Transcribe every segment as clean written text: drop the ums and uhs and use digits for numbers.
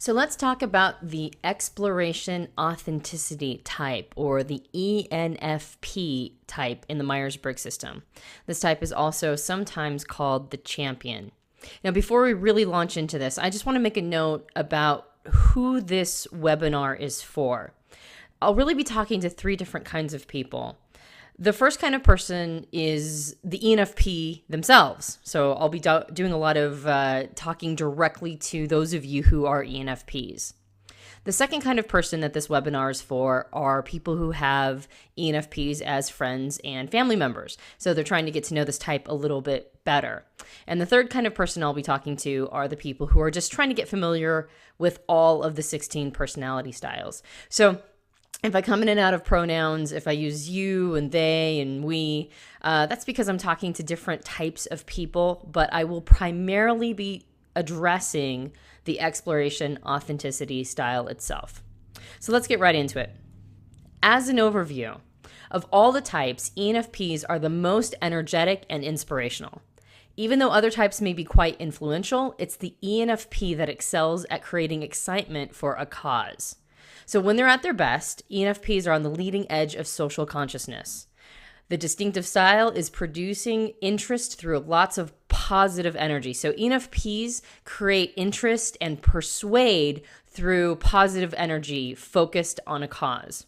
So let's talk about the exploration authenticity type, or the ENFP type in the Myers-Briggs system. This type is also sometimes called the champion. Now, before we really launch into this, I just want to make a note about who this webinar is for. I'll really be talking to three different kinds of people. The first kind of person is the ENFP themselves. So I'll be doing a lot of talking directly to those of you who are ENFPs. The second kind of person that this webinar is for are people who have ENFPs as friends and family members. So they're trying to get to know this type a little bit better. And the third kind of person I'll be talking to are the people who are just trying to get familiar with all of the 16 personality styles. So if I come in and out of pronouns, if I use you and they and we, that's because I'm talking to different types of people, but I will primarily be addressing the exploration authenticity style itself. So let's get right into it. As an overview, of all the types, ENFPs are the most energetic and inspirational. Even though other types may be quite influential, it's the ENFP that excels at creating excitement for a cause. So when they're at their best, ENFPs are on the leading edge of social consciousness. The distinctive style is producing interest through lots of positive energy. So ENFPs create interest and persuade through positive energy focused on a cause.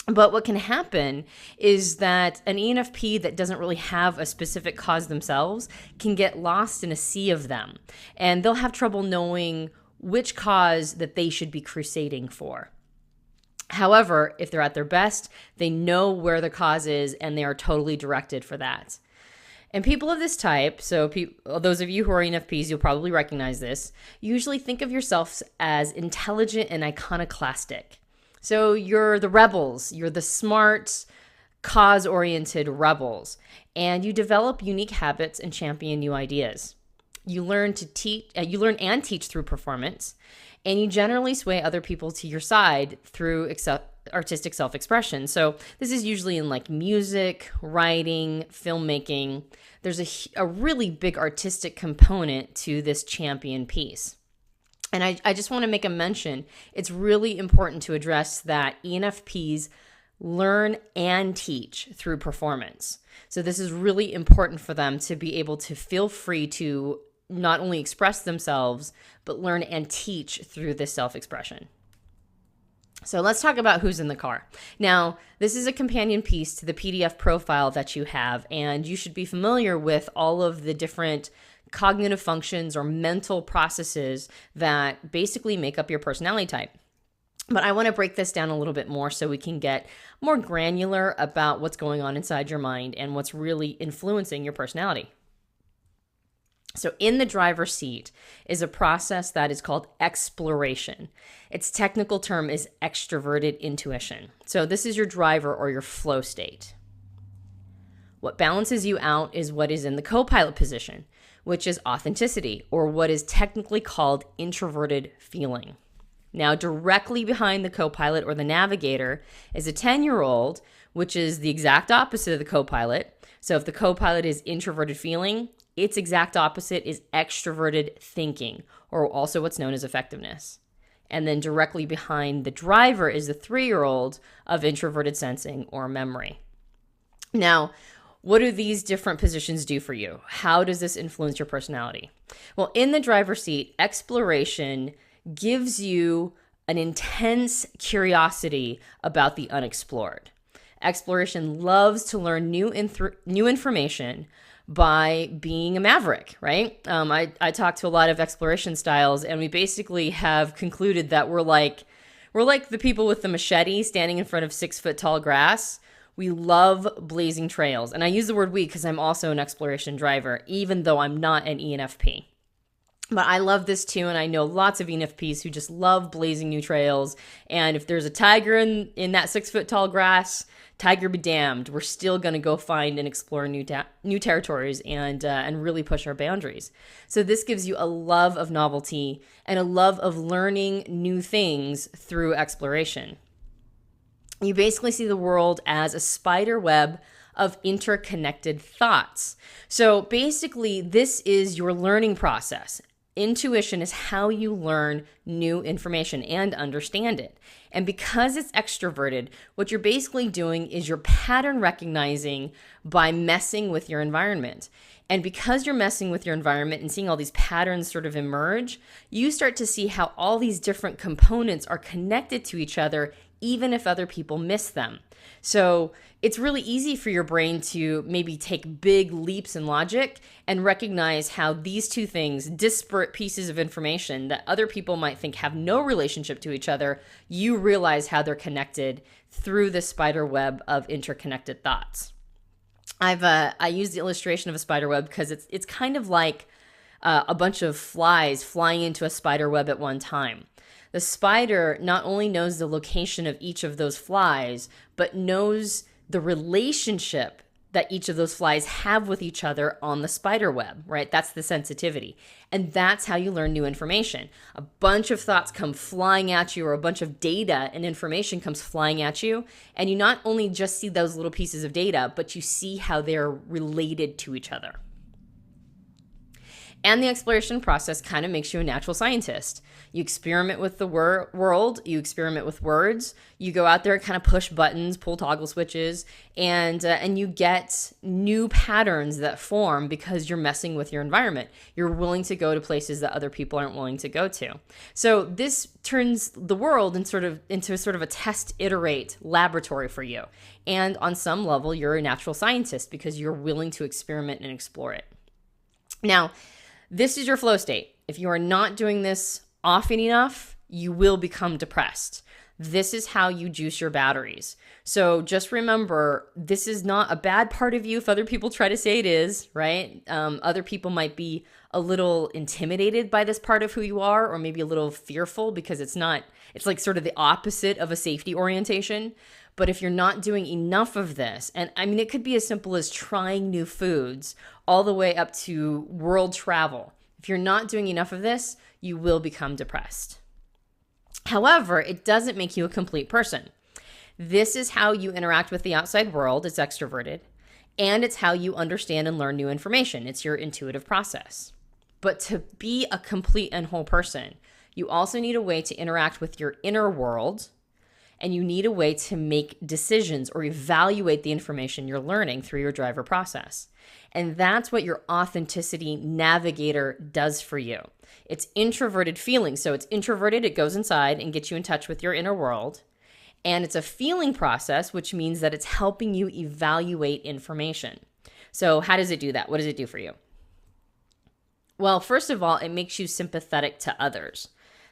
But what can happen is that an ENFP that doesn't really have a specific cause themselves can get lost in a sea of them, and they'll have trouble knowing which cause that they should be crusading for. However, if they're at their best, they know where the cause is and they are totally directed for that. And people of this type, so those of you who are ENFPs, you'll probably recognize this, usually think of yourselves as intelligent and iconoclastic. So you're the rebels, you're the smart, cause-oriented rebels, and you develop unique habits and champion new ideas. You learn and teach through performance, and you generally sway other people to your side through artistic self-expression. So this is usually in like music, writing, filmmaking. There's a really big artistic component to this champion piece. And I just want to make a mention, it's really important to address that ENFPs learn and teach through performance. So this is really important for them to be able to feel free to not only express themselves, but learn and teach through this self-expression. So let's talk about who's in the car. Now, this is a companion piece to the PDF profile that you have, and you should be familiar with all of the different cognitive functions or mental processes that basically make up your personality type. But I want to break this down a little bit more so we can get more granular about what's going on inside your mind and what's really influencing your personality. So in the driver's seat is a process that is called exploration. Its technical term is extroverted intuition. So this is your driver or your flow state. What balances you out is what is in the co-pilot position, which is authenticity, or what is technically called introverted feeling. Now, directly behind the co-pilot or the navigator is a 10-year-old, which is the exact opposite of the co-pilot. So if the co-pilot is introverted feeling, its exact opposite is extroverted thinking, or also what's known as effectiveness. And then directly behind the driver is the 3-year-old of introverted sensing or memory. Now, what do these different positions do for you? How does this influence your personality? Well, in the driver's seat, exploration gives you an intense curiosity about the unexplored. Exploration loves to learn new information by being a maverick, right? I talk to a lot of exploration styles, and we basically have concluded that we're like the people with the machete standing in front of 6-foot tall grass. We love blazing trails. And I use the word we because I'm also an exploration driver, even though I'm not an ENFP. But I love this too, and I know lots of ENFPs who just love blazing new trails. And if there's a tiger in that 6-foot tall grass, tiger be damned. We're still going to go find and explore new territories and really push our boundaries. So this gives you a love of novelty and a love of learning new things through exploration. You basically see the world as a spider web of interconnected thoughts. So basically, this is your learning process. intuition is how you learn new information and understand it. And because it's extroverted, what you're basically doing is you're pattern recognizing by messing with your environment. And because you're messing with your environment and seeing all these patterns sort of emerge, you start to see how all these different components are connected to each other, even if other people miss them. So it's really easy for your brain to maybe take big leaps in logic and recognize how these two things, disparate pieces of information that other people might think have no relationship to each other, you realize how they're connected through the spider web of interconnected thoughts. I use the illustration of a spider web because it's kind of like a bunch of flies flying into a spider web at one time. The spider not only knows the location of each of those flies, but knows the relationship that each of those flies have with each other on the spider web, right? That's the sensitivity. And that's how you learn new information. A bunch of thoughts come flying at you, or a bunch of data and information comes flying at you. And you not only just see those little pieces of data, but you see how they're related to each other. And the exploration process kind of makes you a natural scientist. You experiment with the world, you experiment with words, you go out there and kind of push buttons, pull toggle switches, and you get new patterns that form because you're messing with your environment. You're willing to go to places that other people aren't willing to go to. So this turns the world into sort of a test iterate laboratory for you. And on some level, you're a natural scientist because you're willing to experiment and explore it. Now, this is your flow state. If you are not doing this often enough, you will become depressed. This is how you juice your batteries. So just remember, this is not a bad part of you if other people try to say it is, right? Other people might be a little intimidated by this part of who you are, or maybe a little fearful because it's like sort of the opposite of a safety orientation. But if you're not doing enough of this, and I mean, it could be as simple as trying new foods all the way up to world travel. If you're not doing enough of this, you will become depressed. However, it doesn't make you a complete person. This is how you interact with the outside world. It's extroverted. And it's how you understand and learn new information. It's your intuitive process. But to be a complete and whole person, you also need a way to interact with your inner world, and you need a way to make decisions or evaluate the information you're learning through your driver process. And that's what your authenticity navigator does for you. It's introverted feeling. So it's introverted, it goes inside and gets you in touch with your inner world. And it's a feeling process, which means that it's helping you evaluate information. So how does it do that? What does it do for you? Well, first of all, it makes you sympathetic to others.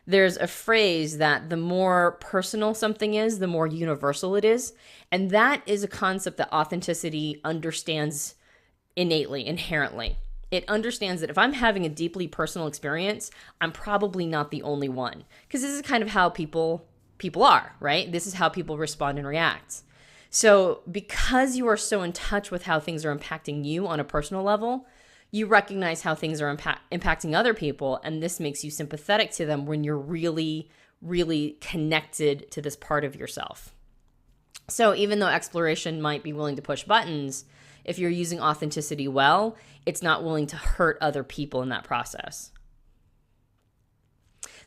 There's a phrase that the more personal something is, the more universal it is. And that is a concept that authenticity understands innately, inherently. It understands that if I'm having a deeply personal experience, I'm probably not the only one. Because this is kind of how people are, right? This is how people respond and react. So because you are so in touch with how things are impacting you on a personal level, you recognize how things are impacting other people, and this makes you sympathetic to them when you're really, really connected to this part of yourself. So even though exploration might be willing to push buttons, if you're using authenticity well, it's not willing to hurt other people in that process.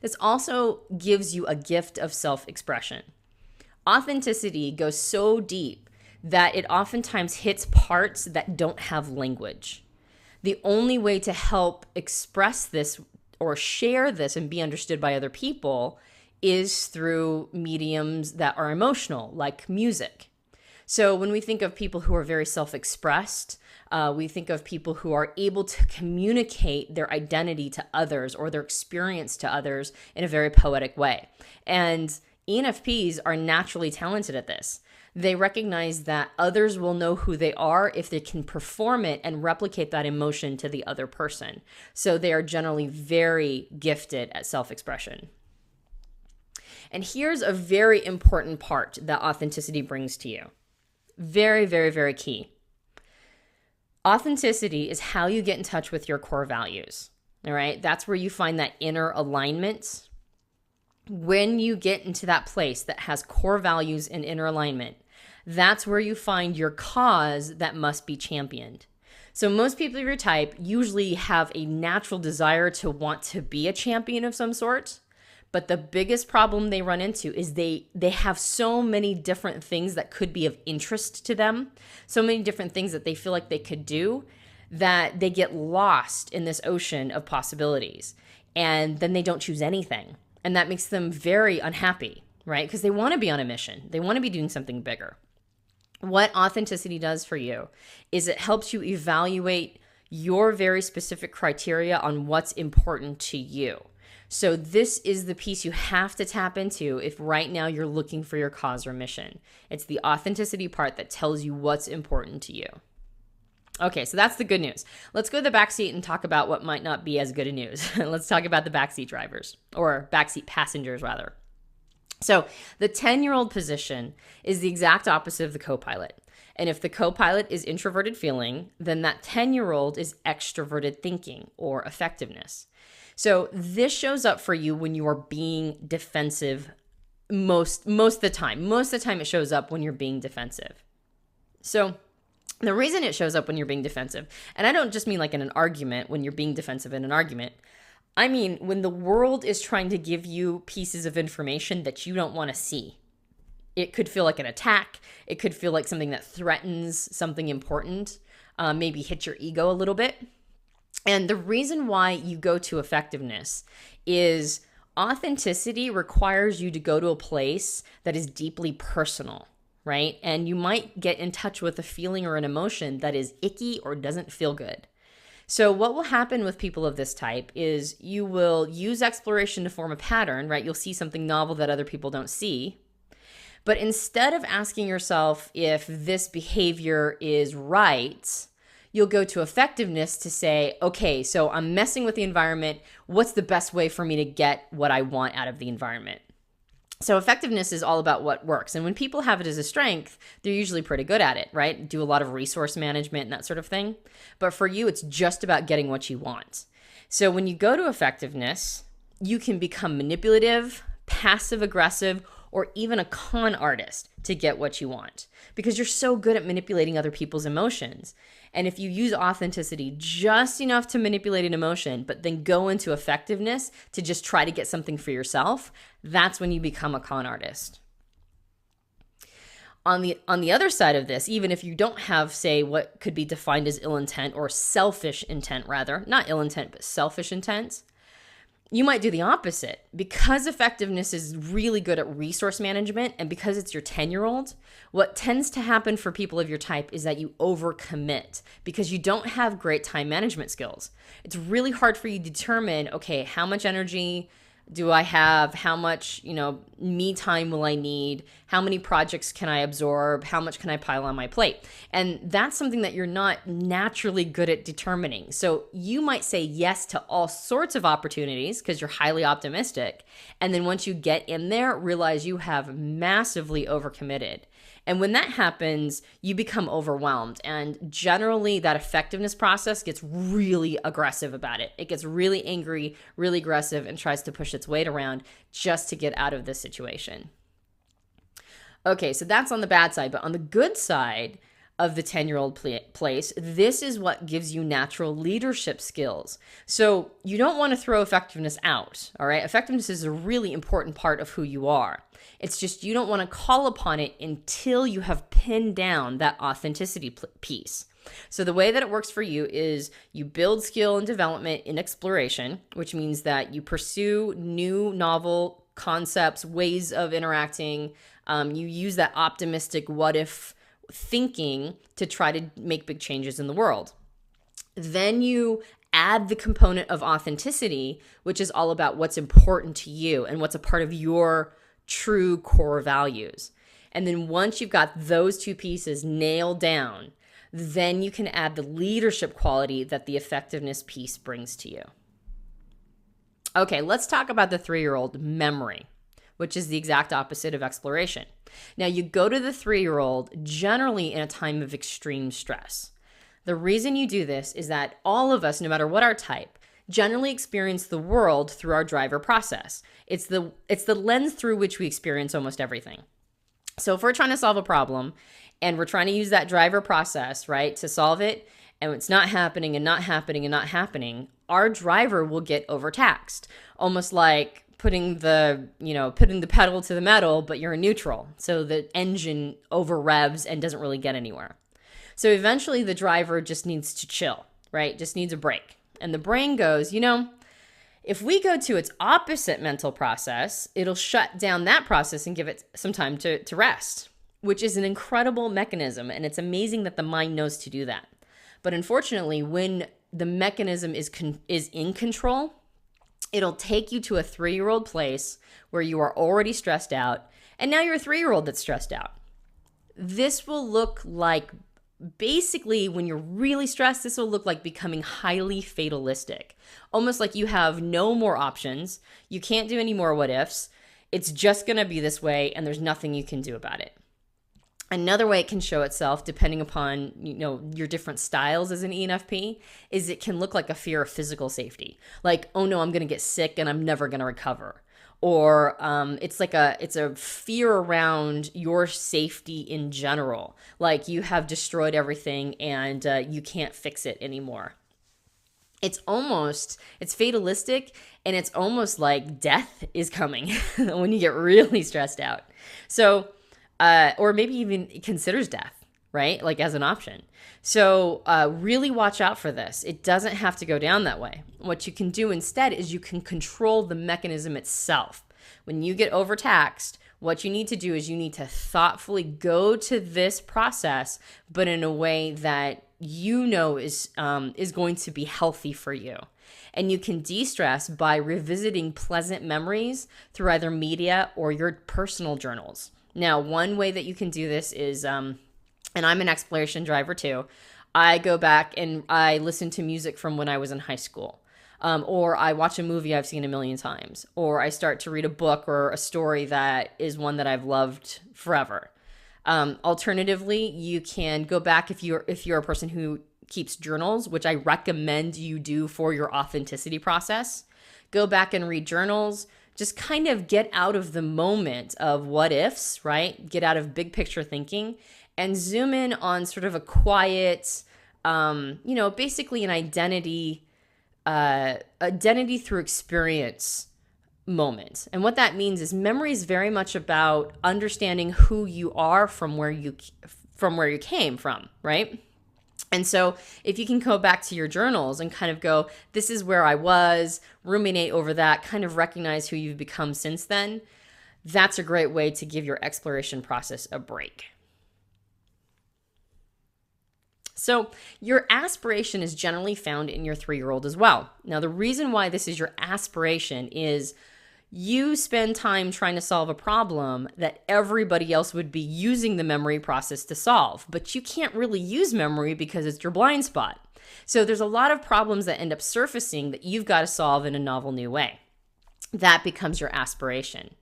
This also gives you a gift of self-expression. Authenticity goes so deep that it oftentimes hits parts that don't have language. The only way to help express this or share this and be understood by other people is through mediums that are emotional, like music. So when we think of people who are very self-expressed, we think of people who are able to communicate their identity to others or their experience to others in a very poetic way. And ENFPs are naturally talented at this. They recognize that others will know who they are if they can perform it and replicate that emotion to the other person. So they are generally very gifted at self-expression. And here's a very important part that authenticity brings to you. Very, very, very key. Authenticity is how you get in touch with your core values. All right? That's where you find that inner alignment. When you get into that place that has core values and inner alignment, that's where you find your cause that must be championed. So most people of your type usually have a natural desire to want to be a champion of some sort. But the biggest problem they run into is they have so many different things that could be of interest to them, so many different things that they feel like they could do, that they get lost in this ocean of possibilities. And then they don't choose anything. And that makes them very unhappy, right? Because they want to be on a mission. They want to be doing something bigger. What authenticity does for you is it helps you evaluate your very specific criteria on what's important to you. So this is the piece you have to tap into if right now you're looking for your cause or mission. It's the authenticity part that tells you what's important to you. Okay, so that's the good news. Let's go to the backseat and talk about what might not be as good a news. Let's talk about the backseat drivers, or backseat passengers rather. So the 10-year-old position is the exact opposite of the co-pilot. And if the co-pilot is introverted feeling, then that 10-year-old is extroverted thinking or effectiveness. So this shows up for you when you are being defensive most of the time. Most of the time it shows up when you're being defensive. So the reason it shows up when you're being defensive, and I don't just mean like in an argument, when you're being defensive in an argument, I mean when the world is trying to give you pieces of information that you don't want to see. It could feel like an attack. It could feel like something that threatens something important, maybe hit your ego a little bit. And the reason why you go to effectiveness is authenticity requires you to go to a place that is deeply personal, right? And you might get in touch with a feeling or an emotion that is icky or doesn't feel good. So what will happen with people of this type is you will use exploration to form a pattern, right? You'll see something novel that other people don't see. But instead of asking yourself if this behavior is right, you'll go to effectiveness to say, okay, so I'm messing with the environment. What's the best way for me to get what I want out of the environment? So effectiveness is all about what works. And when people have it as a strength, they're usually pretty good at it, right? Do a lot of resource management and that sort of thing. But for you, it's just about getting what you want. So when you go to effectiveness, you can become manipulative, passive aggressive, or even a con artist to get what you want because you're so good at manipulating other people's emotions. And if you use authenticity just enough to manipulate an emotion, but then go into effectiveness to just try to get something for yourself, that's when you become a con artist. On the other side of this, even if you don't have, say, what could be defined as ill intent or selfish intent rather, not ill intent, but selfish intent, you might do the opposite. Because effectiveness is really good at resource management and because it's your 10-year-old, what tends to happen for people of your type is that you overcommit because you don't have great time management skills. It's really hard for you to determine, okay, how much energy do I have? How much, me time will I need? How many projects can I absorb? How much can I pile on my plate? And that's something that you're not naturally good at determining. So you might say yes to all sorts of opportunities because you're highly optimistic. And then once you get in there, realize you have massively overcommitted. And when that happens, you become overwhelmed. And generally, that effectiveness process gets really aggressive about it. It gets really angry, really aggressive, and tries to push its weight around just to get out of this situation. Okay, so that's on the bad side. But on the good side of the 10-year-old place, this is what gives you natural leadership skills. So you don't want to throw effectiveness out, all right? Effectiveness is a really important part of who you are. It's just you don't want to call upon it until you have pinned down that authenticity piece. So the way that it works for you is you build skill and development in exploration, which means that you pursue new novel concepts, ways of interacting. You use that optimistic what if thinking to try to make big changes in the world. Then you add the component of authenticity, which is all about what's important to you and what's a part of your true core values. And then once you've got those two pieces nailed down, then you can add the leadership quality that the effectiveness piece brings to you. Okay, let's talk about the 3-year-old memory, which is the exact opposite of exploration. Now, you go to the 3-year-old generally in a time of extreme stress. The reason you do this is that all of us, no matter what our type, generally experience the world through our driver process. It's the lens through which we experience almost everything. So if we're trying to solve a problem and we're trying to use that driver process, right, to solve it, and it's not happening and not happening and not happening, our driver will get overtaxed, almost like putting the pedal to the metal, but you're in neutral. So the engine over revs and doesn't really get anywhere. So eventually the driver just needs to chill, right? Just needs a break. And the brain goes, if we go to its opposite mental process, it'll shut down that process and give it some time to rest, which is an incredible mechanism. And it's amazing that the mind knows to do that. But unfortunately, when the mechanism is in control, it'll take you to a 3-year-old place where you are already stressed out. And now you're a 3-year-old that's stressed out. This will look like, basically, when you're really stressed, this will look like becoming highly fatalistic. Almost like you have no more options. You can't do any more what ifs. It's just going to be this way, and there's nothing you can do about it. Another way it can show itself, depending upon your different styles as an ENFP, is it can look like a fear of physical safety. Like, oh no, I'm going to get sick and I'm never going to recover. Or it's a fear around your safety in general. Like you have destroyed everything and you can't fix it anymore. It's fatalistic, and it's almost like death is coming when you get really stressed out. So, or maybe even considers death, right? Like as an option. So really watch out for this. It doesn't have to go down that way. What you can do instead is you can control the mechanism itself. When you get overtaxed, what you need to do is you need to thoughtfully go to this process, but in a way that is going to be healthy for you. And you can de-stress by revisiting pleasant memories through either media or your personal journals. Now, one way that you can do this is, and I'm an exploration driver too, I go back and I listen to music from when I was in high school. Or I watch a movie I've seen a million times. Or I start to read a book or a story that is one that I've loved forever. Alternatively, you can go back if you're a person who keeps journals, which I recommend you do for your authenticity process. Go back and read journals. Just kind of get out of the moment of what ifs, right? Get out of big picture thinking and zoom in on sort of a quiet, basically an identity through experience moment. And what that means is memory is very much about understanding who you are from where you came from, right? And so if you can go back to your journals and kind of go, this is where I was, ruminate over that, kind of recognize who you've become since then, that's a great way to give your exploration process a break. So your aspiration is generally found in your 3-year-old as well. Now, the reason why this is your aspiration is you spend time trying to solve a problem that everybody else would be using the memory process to solve, but you can't really use memory because it's your blind spot. So there's a lot of problems that end up surfacing that you've got to solve in a novel new way. That becomes your aspiration.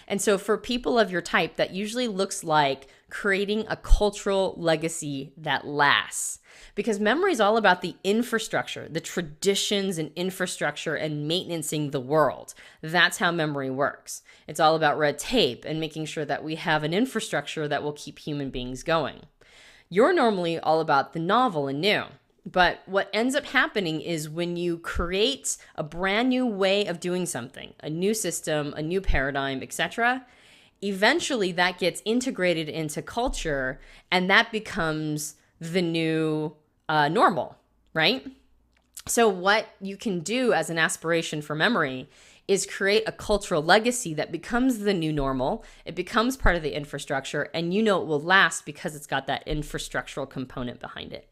And so for people of your type, that usually looks like creating a cultural legacy that lasts. Because memory is all about the infrastructure, the traditions and infrastructure and maintaining the world. That's how memory works. It's all about red tape and making sure that we have an infrastructure that will keep human beings going. You're normally all about the novel and new. But what ends up happening is when you create a brand new way of doing something, a new system, a new paradigm, etc., eventually that gets integrated into culture and that becomes the new normal, right? So what you can do as an aspiration for memory is create a cultural legacy that becomes the new normal. It becomes part of the infrastructure, and it will last because it's got that infrastructural component behind it.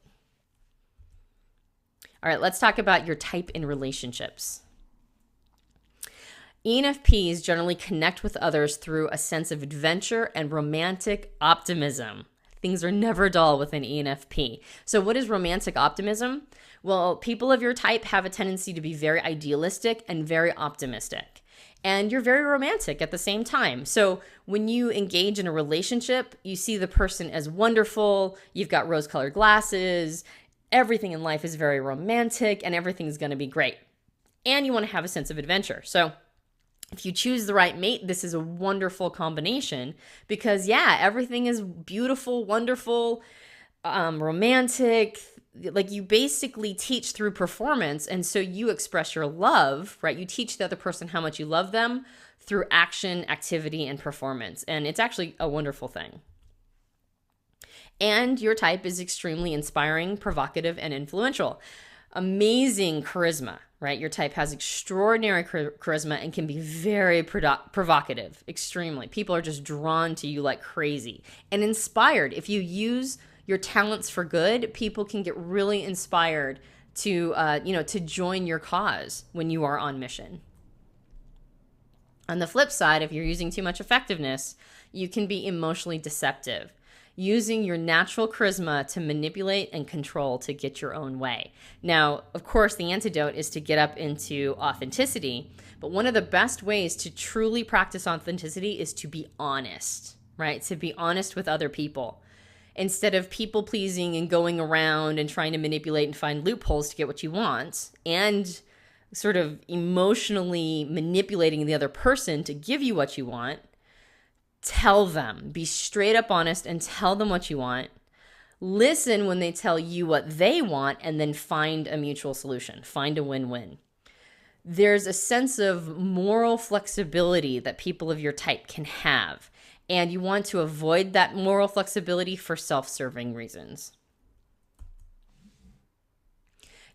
All right, let's talk about your type in relationships. ENFPs generally connect with others through a sense of adventure and romantic optimism. Things are never dull with an ENFP. So what is romantic optimism? Well, people of your type have a tendency to be very idealistic and very optimistic. And you're very romantic at the same time. So when you engage in a relationship, you see the person as wonderful, you've got rose-colored glasses, everything in life is very romantic, and everything's going to be great. And you want to have a sense of adventure. So if you choose the right mate, this is a wonderful combination because, everything is beautiful, wonderful, romantic, like you basically teach through performance. And so you express your love, right? You teach the other person how much you love them through action, activity, and performance. And it's actually a wonderful thing. And your type is extremely inspiring, provocative, and influential. Amazing charisma, right? Your type has extraordinary charisma and can be very provocative, extremely. People are just drawn to you like crazy and inspired. If you use your talents for good, people can get really inspired to, to join your cause when you are on mission. On the flip side, if you're using too much effectiveness, you can be emotionally deceptive, using your natural charisma to manipulate and control to get your own way. Now, of course, the antidote is to get up into authenticity, but one of the best ways to truly practice authenticity is to be honest, right? To be honest with other people. Instead of people pleasing and going around and trying to manipulate and find loopholes to get what you want, and sort of emotionally manipulating the other person to give you what you want, tell them. Be straight up honest and tell them what you want. Listen when they tell you what they want, and then find a mutual solution. Find a win-win. There's a sense of moral flexibility that people of your type can have, and you want to avoid that moral flexibility for self-serving reasons.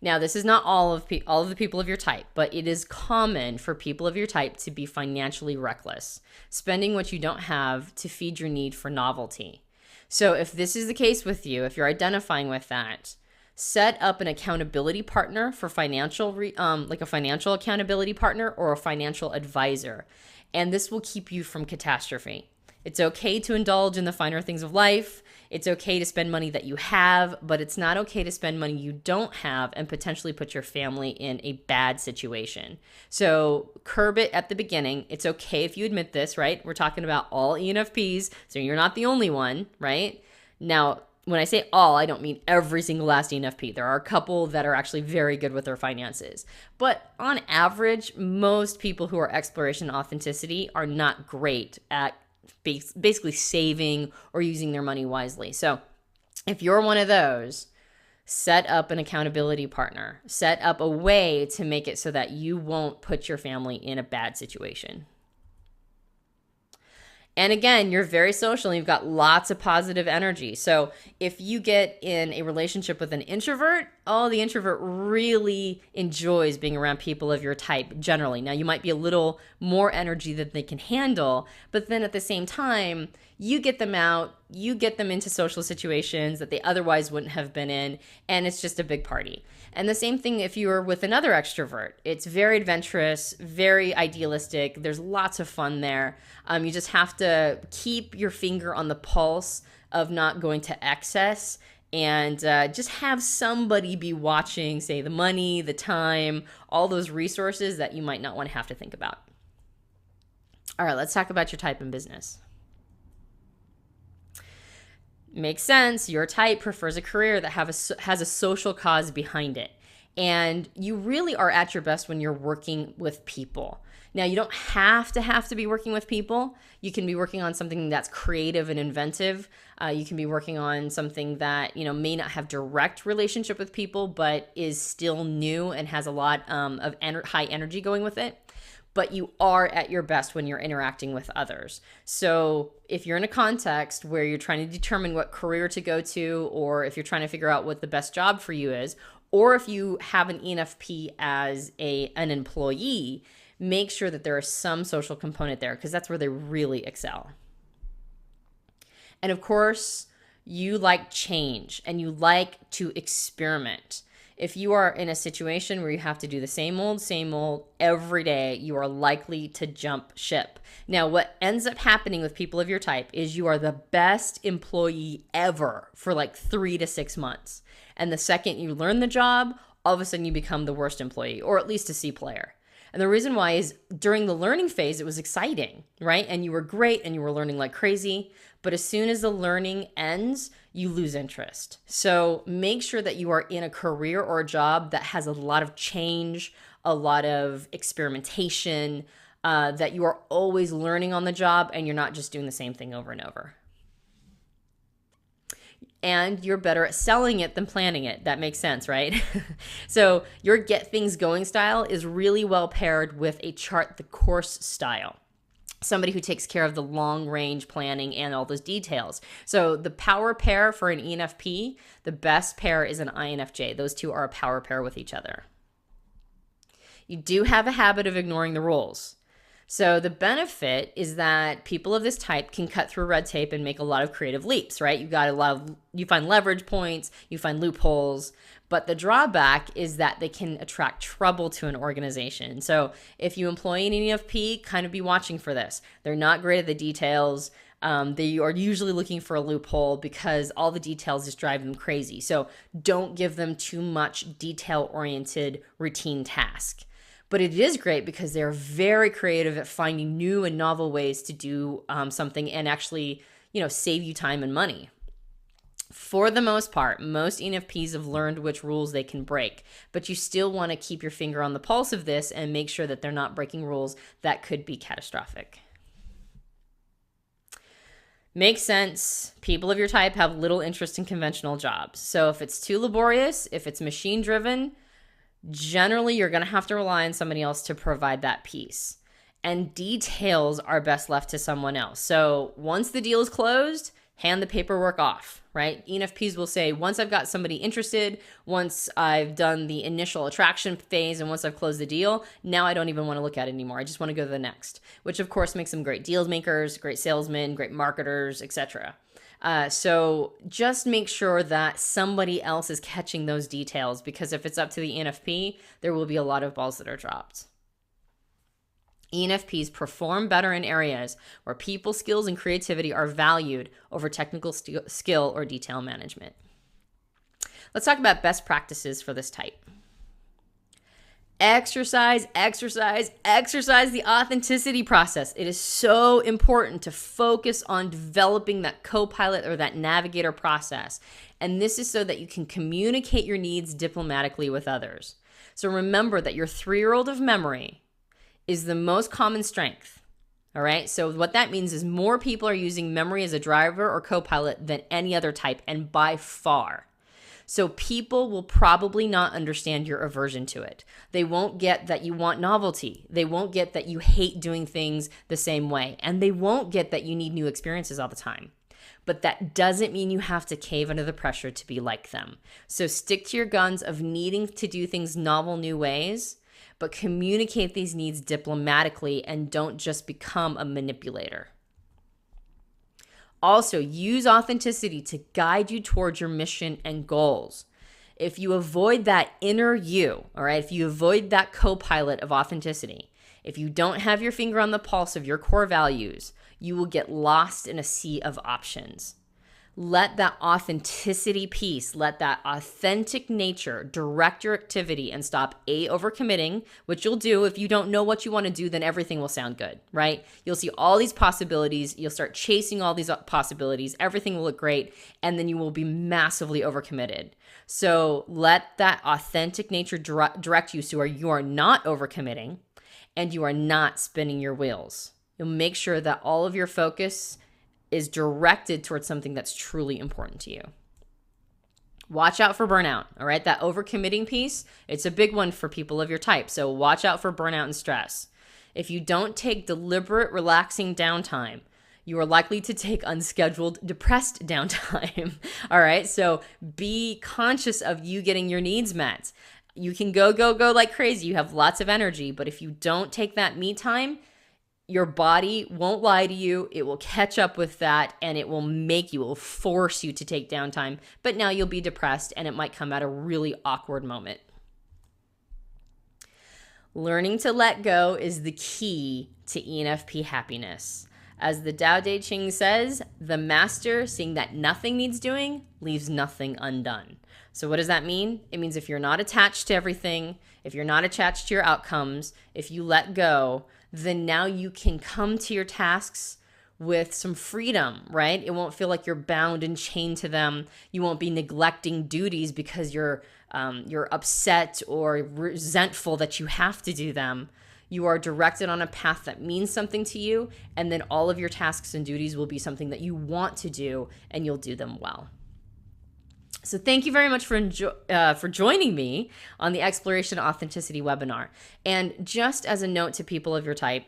Now, this is not all of the people of your type, but it is common for people of your type to be financially reckless, spending what you don't have to feed your need for novelty. So if this is the case with you, if you're identifying with that, set up an accountability partner for financial, like a financial accountability partner or a financial advisor, and this will keep you from catastrophe. It's okay to indulge in the finer things of life. It's okay to spend money that you have, but it's not okay to spend money you don't have and potentially put your family in a bad situation. So curb it at the beginning. It's okay if you admit this, right? We're talking about all ENFPs, so you're not the only one, right? Now, when I say all, I don't mean every single last ENFP. There are a couple that are actually very good with their finances. But on average, most people who are exploration authenticity are not great at basically saving or using their money wisely. So if you're one of those, set up an accountability partner. Set up a way to make it so that you won't put your family in a bad situation. And again, you're very social and you've got lots of positive energy. So if you get in a relationship with an introvert, the introvert really enjoys being around people of your type generally. Now, you might be a little more energy than they can handle, but then at the same time, you get them out, you get them into social situations that they otherwise wouldn't have been in, and it's just a big party. And the same thing if you're with another extrovert. It's very adventurous, very idealistic. There's lots of fun there. You just have to keep your finger on the pulse of not going to excess, and just have somebody be watching, say, the money, the time, all those resources that you might not want to have to think about. All right, let's talk about your type in business. Makes sense. Your type prefers a career that has a social cause behind it. And you really are at your best when you're working with people. Now, you don't have to be working with people. You can be working on something that's creative and inventive. You can be working on something that, may not have direct relationship with people, but is still new and has a lot of high energy going with it. But you are at your best when you're interacting with others. So if you're in a context where you're trying to determine what career to go to, or if you're trying to figure out what the best job for you is, or if you have an ENFP as an employee, make sure that there is some social component there, because that's where they really excel. And of course, you like change and you like to experiment. If you are in a situation where you have to do the same old every day, you are likely to jump ship. Now, what ends up happening with people of your type is you are the best employee ever for like 3 to 6 months. And the second you learn the job, all of a sudden you become the worst employee, or at least a C player. And the reason why is during the learning phase, it was exciting, right? And you were great and you were learning like crazy. But as soon as the learning ends, you lose interest. So make sure that you are in a career or a job that has a lot of change, a lot of experimentation, that you are always learning on the job and you're not just doing the same thing over and over. And you're better at selling it than planning it. That makes sense, right? So your get things going style is really well paired with a chart the course style. Somebody who takes care of the long range planning and all those details. So the power pair for an ENFP, the best pair is an INFJ. Those two are a power pair with each other. You do have a habit of ignoring the rules. So the benefit is that people of this type can cut through red tape and make a lot of creative leaps, right? You find leverage points, you find loopholes, but the drawback is that they can attract trouble to an organization. So if you employ an ENFP, kind of be watching for this. They're not great at the details. They are usually looking for a loophole because all the details just drive them crazy. So don't give them too much detail-oriented routine task. But it is great because they're very creative at finding new and novel ways to do something and actually, save you time and money. For the most part, most ENFPs have learned which rules they can break, but you still want to keep your finger on the pulse of this and make sure that they're not breaking rules that could be catastrophic. Makes sense. People of your type have little interest in conventional jobs. So if it's too laborious, if it's machine driven, generally you're going to have to rely on somebody else to provide that piece. And details are best left to someone else. So once the deal is closed, hand the paperwork off, right? ENFPs will say, once I've got somebody interested, once I've done the initial attraction phase, and once I've closed the deal, now I don't even want to look at it anymore. I just want to go to the next, which of course makes them great deal makers, great salesmen, great marketers, etc. So just make sure that somebody else is catching those details, because if it's up to the ENFP, there will be a lot of balls that are dropped. ENFPs perform better in areas where people skills and creativity are valued over technical skill or detail management. Let's talk about best practices for this type. Exercise the authenticity process. It is so important to focus on developing that co-pilot or that navigator process. And this is so that you can communicate your needs diplomatically with others. So remember that your 3-year-old of memory is the most common strength. All right. So what that means is more people are using memory as a driver or co-pilot than any other type, and by far. So people will probably not understand your aversion to it. They won't get that you want novelty. They won't get that you hate doing things the same way. And they won't get that you need new experiences all the time. But that doesn't mean you have to cave under the pressure to be like them. So stick to your guns of needing to do things novel, new ways, but communicate these needs diplomatically and don't just become a manipulator. Also, use authenticity to guide you towards your mission and goals. If you avoid that inner you, all right, if you avoid that co-pilot of authenticity, if you don't have your finger on the pulse of your core values, you will get lost in a sea of options. Let that authenticity piece, let that authentic nature direct your activity and stop overcommitting, which you'll do. If you don't know what you want to do, then everything will sound good, right? You'll see all these possibilities. You'll start chasing all these possibilities. Everything will look great. And then you will be massively overcommitted. So let that authentic nature direct you so you are not overcommitting and you are not spinning your wheels. You'll make sure that all of your focus is directed towards something that's truly important to you. Watch out for burnout, all right? That overcommitting piece, it's a big one for people of your type. So watch out for burnout and stress. If you don't take deliberate, relaxing downtime, you are likely to take unscheduled, depressed downtime, all right? So be conscious of you getting your needs met. You can go like crazy. You have lots of energy, but if you don't take that me time, your body won't lie to you. It will catch up with that, and it will force you to take downtime. But now you'll be depressed, and it might come at a really awkward moment. Learning to let go is the key to ENFP happiness. As the Tao Te Ching says, the master, seeing that nothing needs doing, leaves nothing undone. So what does that mean? It means if you're not attached to everything, if you're not attached to your outcomes, if you let go, then now you can come to your tasks with some freedom, right? It won't feel like you're bound and chained to them. You won't be neglecting duties because you're upset or resentful that you have to do them. You are directed on a path that means something to you, and then all of your tasks and duties will be something that you want to do, and you'll do them well. So thank you very much for joining me on the Exploration Authenticity webinar. And just as a note to people of your type,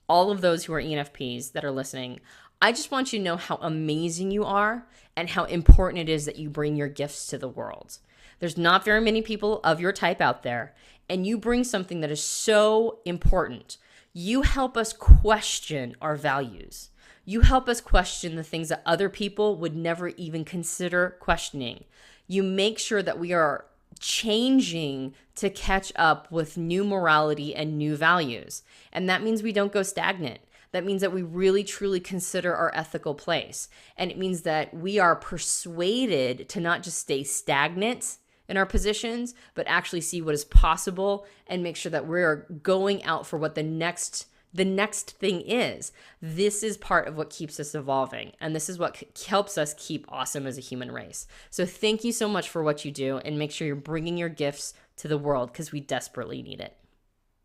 all of those who are ENFPs that are listening, I just want you to know how amazing you are and how important it is that you bring your gifts to the world. There's not very many people of your type out there, and you bring something that is so important. You help us question our values. You help us question the things that other people would never even consider questioning. You make sure that we are changing to catch up with new morality and new values. And that means we don't go stagnant. That means that we really truly consider our ethical place. And it means that we are persuaded to not just stay stagnant in our positions, but actually see what is possible and make sure that we're going out for what the next thing is. This is part of what keeps us evolving. And this is what helps us keep awesome as a human race. So thank you so much for what you do, and make sure you're bringing your gifts to the world because we desperately need it.